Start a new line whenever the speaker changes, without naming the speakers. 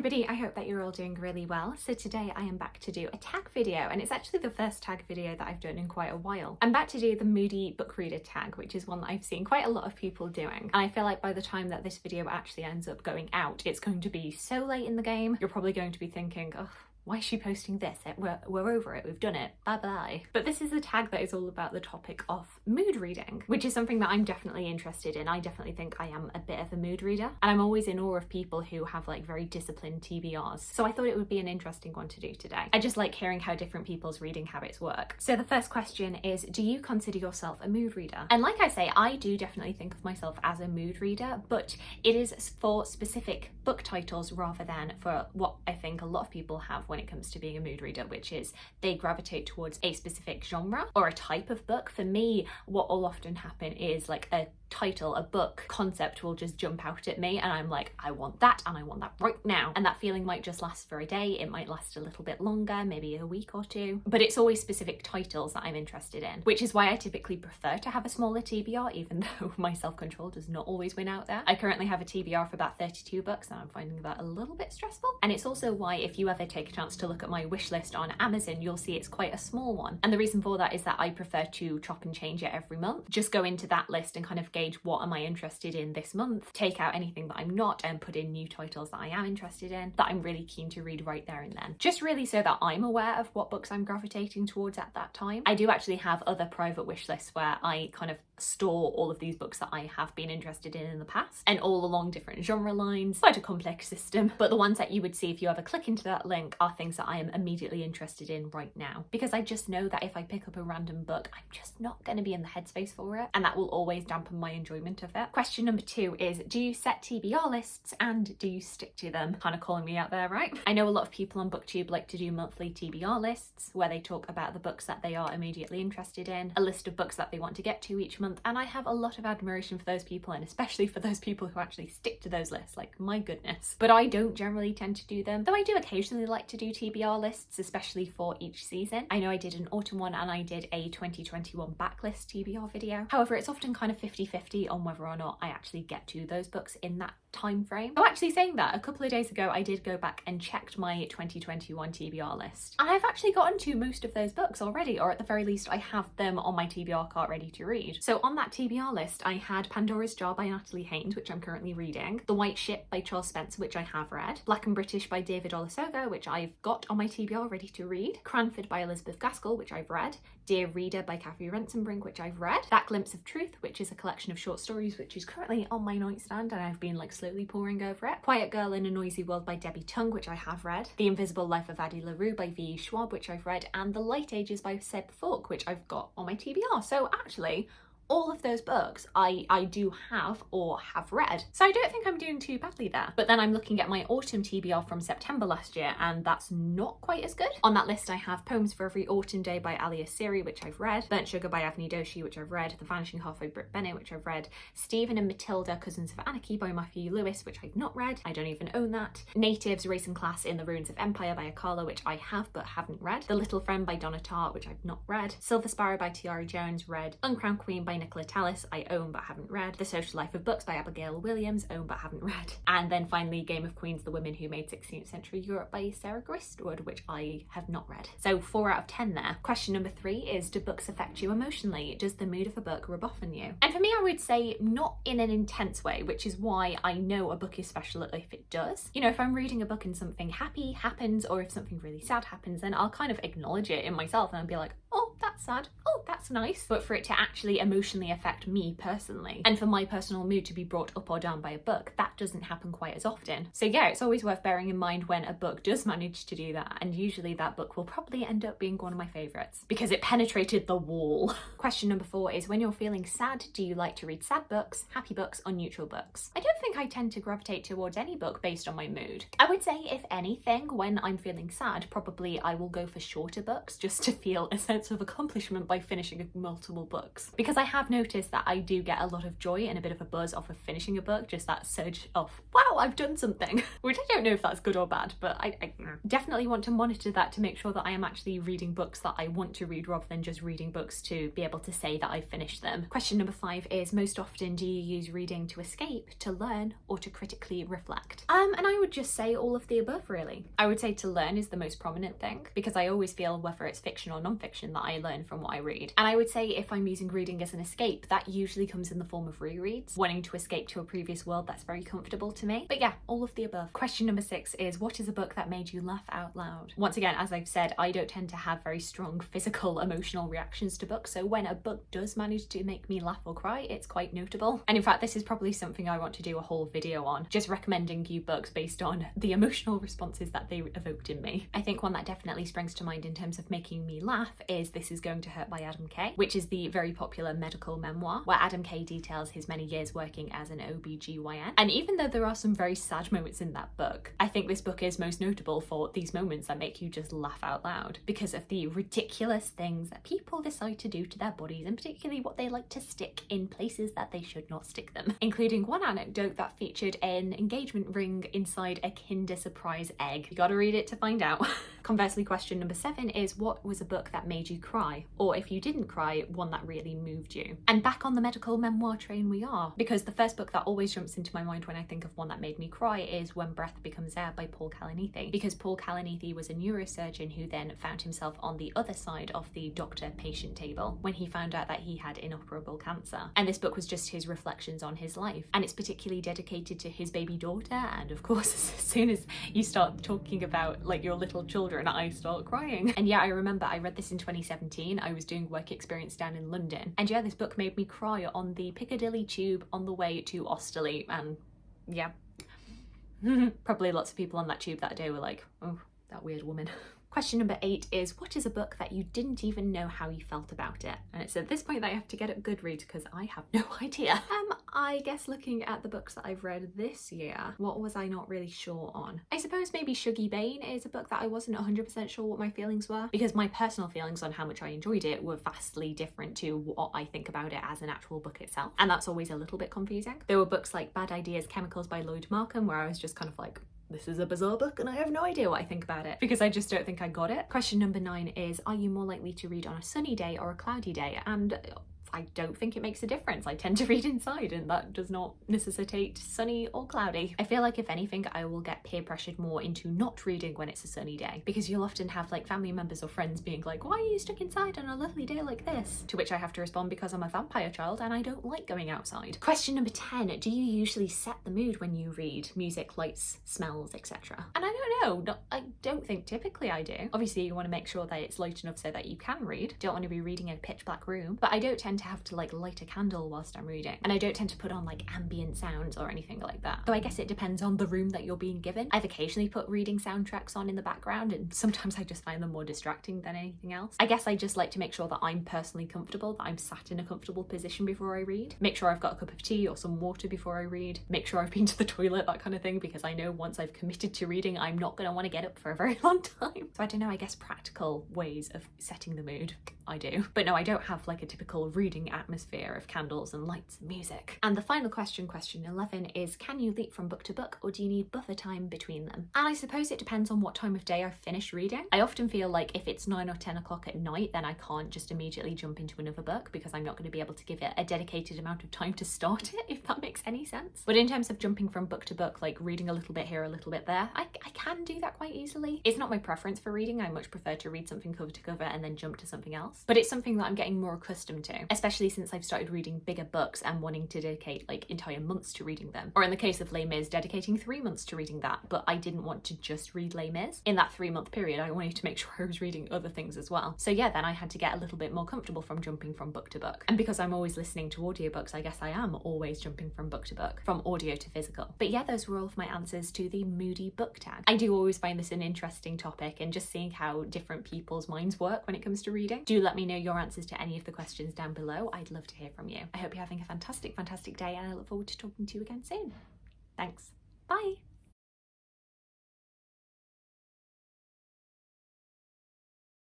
everybody, I hope that you're all doing really well. So today I am back to do a tag video, and it's actually the first tag video that I've done in quite a while. I'm back to do the Moody book reader tag, which is one that I've seen quite a lot of people doing. And I feel like by the time that this video actually ends up going out, it's going to be so late in the game. You're probably going to be thinking, oh, why is she posting this? We're over it, we've done it, bye bye. But this is a tag that is all about the topic of mood reading, which is something that I'm definitely interested in. I definitely think I am a bit of a mood reader, and I'm always in awe of people who have like very disciplined TBRs. So I thought it would be an interesting one to do today. I just like hearing how different people's reading habits work. So the first question is, do you consider yourself a mood reader? And like I say, I do definitely think of myself as a mood reader, but it is for specific book titles rather than for what I think a lot of people have when it comes to being a mood reader, which is they gravitate towards a specific genre or a type of book. For me, what will often happen is like a title, a book concept will just jump out at me and I'm like, I want that and I want that right now. And that feeling might just last for a day, it might last a little bit longer, maybe a week or two, but it's always specific titles that I'm interested in, which is why I typically prefer to have a smaller TBR, even though my self-control does not always win out there. I currently have a TBR of about 32 books and I'm finding that a little bit stressful. And it's also why if you ever take a chance to look at my wish list on Amazon, you'll see it's quite a small one. And the reason for that is that I prefer to chop and change it every month. Just go into that list and kind of gauge what am I interested in this month, take out anything that I'm not and put in new titles that I am interested in, that I'm really keen to read right there and then. Just really so that I'm aware of what books I'm gravitating towards at that time. I do actually have other private wish lists where I kind of store all of these books that I have been interested in the past, and all along different genre lines. Quite a complex system, but the ones that you would see if you ever click into that link are things that I am immediately interested in right now, because I just know that if I pick up a random book, I'm just not going to be in the headspace for it, and that will always dampen my enjoyment of it. Question number 2 is, do you set TBR lists and do you stick to them? Kind of calling me out there, right? I know a lot of people on BookTube like to do monthly TBR lists where they talk about the books that they are immediately interested in, a list of books that they want to get to each month, and I have a lot of admiration for those people, and especially for those people who actually stick to those lists, like my goodness. But I don't generally tend to do them, though I do occasionally like to do TBR lists, especially for each season. I know I did an autumn one and I did a 2021 backlist TBR video. However, it's often kind of 50-50 on whether or not I actually get to those books in that time frame. Oh, actually saying that, a couple of days ago I did go back and checked my 2021 TBR list, and I've actually gotten to most of those books already, or at the very least I have them on my TBR cart ready to read. So on that TBR list I had Pandora's Jar by Natalie Haynes, which I'm currently reading, The White Ship by Charles Spencer, which I have read, Black and British by David Olusoga, which I've got on my TBR ready to read, Cranford by Elizabeth Gaskell, which I've read, Dear Reader by Cathy Rensenbrink, which I've read, That Glimpse of Truth, which is a collection of short stories which is currently on my nightstand and I've been like slowly poring over it, Quiet Girl in a Noisy World by Debbie Tung, which I have read, The Invisible Life of Addie LaRue by V.E. Schwab, which I've read, and The Light Ages by Seb Falk, which I've got on my TBR. So actually, all of those books I do have or have read. So I don't think I'm doing too badly there. But then I'm looking at my autumn TBR from September last year and that's not quite as good. On that list I have Poems for Every Autumn Day by Ali Asiri, which I've read, Burnt Sugar by Avni Doshi, which I've read, The Vanishing Half by Britt Bennett, which I've read, Stephen and Matilda, Cousins of Anarchy by Matthew Lewis, which I've not read. I don't even own that. Natives, Race and Class in the Ruins of Empire by Akala, which I have but haven't read. The Little Friend by Donna Tartt, which I've not read. Silver Sparrow by Tiara Jones, read. Uncrowned Queen by Nicola Tallis, I own but haven't read. The Social Life of Books by Abigail Williams, own but haven't read. And then finally Game of Queens, The Women Who Made 16th Century Europe by Sarah Gristwood, which I have not read. So 4 out of 10 there. Question number 3 is, do books affect you emotionally? Does the mood of a book rub off on you? And for me, I would say not in an intense way, which is why I know a book is special if it does. You know, if I'm reading a book and something happy happens, or if something really sad happens, then I'll kind of acknowledge it in myself and I'll be like, oh, that's sad. Oh, that's nice. But for it to actually emotionally affect me personally, and for my personal mood to be brought up or down by a book, that doesn't happen quite as often. So yeah, it's always worth bearing in mind when a book does manage to do that, and usually that book will probably end up being one of my favourites because it penetrated the wall. Question number 4 is, when you're feeling sad, do you like to read sad books, happy books, or neutral books? I don't think I tend to gravitate towards any book based on my mood. I would say, if anything, when I'm feeling sad, probably I will go for shorter books just to feel a sense of accomplishment accomplishment by finishing multiple books, because I have noticed that I do get a lot of joy and a bit of a buzz off of finishing a book, just that surge of, wow, I've done something, which I don't know if that's good or bad, but I definitely want to monitor that to make sure that I am actually reading books that I want to read rather than just reading books to be able to say that I've finished them. Question number 5 is, most often do you use reading to escape, to learn, or to critically reflect? And I would just say all of the above, really. I would say to learn is the most prominent thing, because I always feel, whether it's fiction or non-fiction, that I learn from what I read. And I would say if I'm using reading as an escape, that usually comes in the form of rereads, wanting to escape to a previous world that's very comfortable to me. But yeah, all of the above. Question number 6 is, what is a book that made you laugh out loud? Once again, as I've said, I don't tend to have very strong physical, emotional reactions to books, so when a book does manage to make me laugh or cry, it's quite notable. And in fact, this is probably something I want to do a whole video on, just recommending you books based on the emotional responses that they evoked in me. I think one that definitely springs to mind in terms of making me laugh is This Is Going to Hurt by Adam Kay, which is the very popular medical memoir where Adam Kay details his many years working as an OBGYN. And even though there are some very sad moments in that book, I think this book is most notable for these moments that make you just laugh out loud because of the ridiculous things that people decide to do to their bodies, and particularly what they like to stick in places that they should not stick them, including one anecdote that featured an engagement ring inside a Kinder Surprise egg. You gotta read it to find out. Conversely, question number 7 is, what was a book that made you cry? Or if you didn't cry, one that really moved you? And back on the medical memoir train we are, because the first book that always jumps into my mind when I think of one that made me cry is When Breath Becomes Air by Paul Kalanithi, because Paul Kalanithi was a neurosurgeon who then found himself on the other side of the doctor-patient table when he found out that he had inoperable cancer. And this book was just his reflections on his life, and it's particularly dedicated to his baby daughter, and of course as soon as you start talking about like your little children, I start crying. And yeah, I remember I read this in 2017. I was doing work experience down in London, and yeah, this book made me cry on the Piccadilly tube on the way to Osterley, and yeah, probably lots of people on that tube that day were like, oh, that weird woman. Question number 8 is, what is a book that you didn't even know how you felt about it? And it's at this point that I have to get up Goodreads because I have no idea. I guess looking at the books that I've read this year, what was I not really sure on? I suppose maybe Shuggy Bane is a book that I wasn't 100% sure what my feelings were, because my personal feelings on how much I enjoyed it were vastly different to what I think about it as an actual book itself. And that's always a little bit confusing. There were books like Bad Ideas, Chemicals by Lloyd Markham, where I was just kind of like, this is a bizarre book and I have no idea what I think about it, because I just don't think I got it. Question number 9 is, are you more likely to read on a sunny day or a cloudy day? And I don't think it makes a difference. I tend to read inside, and that does not necessitate sunny or cloudy. I feel like if anything, I will get peer pressured more into not reading when it's a sunny day, because you'll often have like family members or friends being like, why are you stuck inside on a lovely day like this? To which I have to respond, because I'm a vampire child and I don't like going outside. Question number 10, do you usually set the mood when you read? Music, lights, smells, etc. And I don't know, I don't think typically I do. Obviously you want to make sure that it's light enough so that you can read. Don't want to be reading in a pitch black room, but I don't tend to have to like light a candle whilst I'm reading, and I don't tend to put on like ambient sounds or anything like that. So I guess it depends on the room that you're being given. I've occasionally put reading soundtracks on in the background, and sometimes I just find them more distracting than anything else. I guess I just like to make sure that I'm personally comfortable, that I'm sat in a comfortable position before I read, make sure I've got a cup of tea or some water before I read, make sure I've been to the toilet, that kind of thing, because I know once I've committed to reading, I'm not going to want to get up for a very long time. So I don't know, I guess practical ways of setting the mood, I do. But no, I don't have like a typical reading atmosphere of candles and lights and music. And the final question, question 11, is, can you leap from book to book, or do you need buffer time between them? And I suppose it depends on what time of day I've finished reading. I often feel like if it's 9 or 10 o'clock at night, then I can't just immediately jump into another book, because I'm not going to be able to give it a dedicated amount of time to start it, if that makes any sense. But in terms of jumping from book to book, like reading a little bit here, a little bit there, I can do that quite easily. It's not my preference for reading. I much prefer to read something cover to cover and then jump to something else. But it's something that I'm getting more accustomed to, especially since I've started reading bigger books and wanting to dedicate like entire months to reading them. Or in the case of Les Mis, dedicating 3 months to reading that, but I didn't want to just read Les Mis. In that 3-month period, I wanted to make sure I was reading other things as well. So yeah, then I had to get a little bit more comfortable from jumping from book to book. And because I'm always listening to audiobooks, I guess I am always jumping from book to book, from audio to physical. But yeah, those were all of my answers to the Moody book tag. I do always find this an interesting topic, and just seeing how different people's minds work when it comes to reading. Do let me know your answers to any of the questions down below. I'd love to hear from you. I hope you're having a fantastic day, and I look forward to talking to you again soon. Thanks. Bye.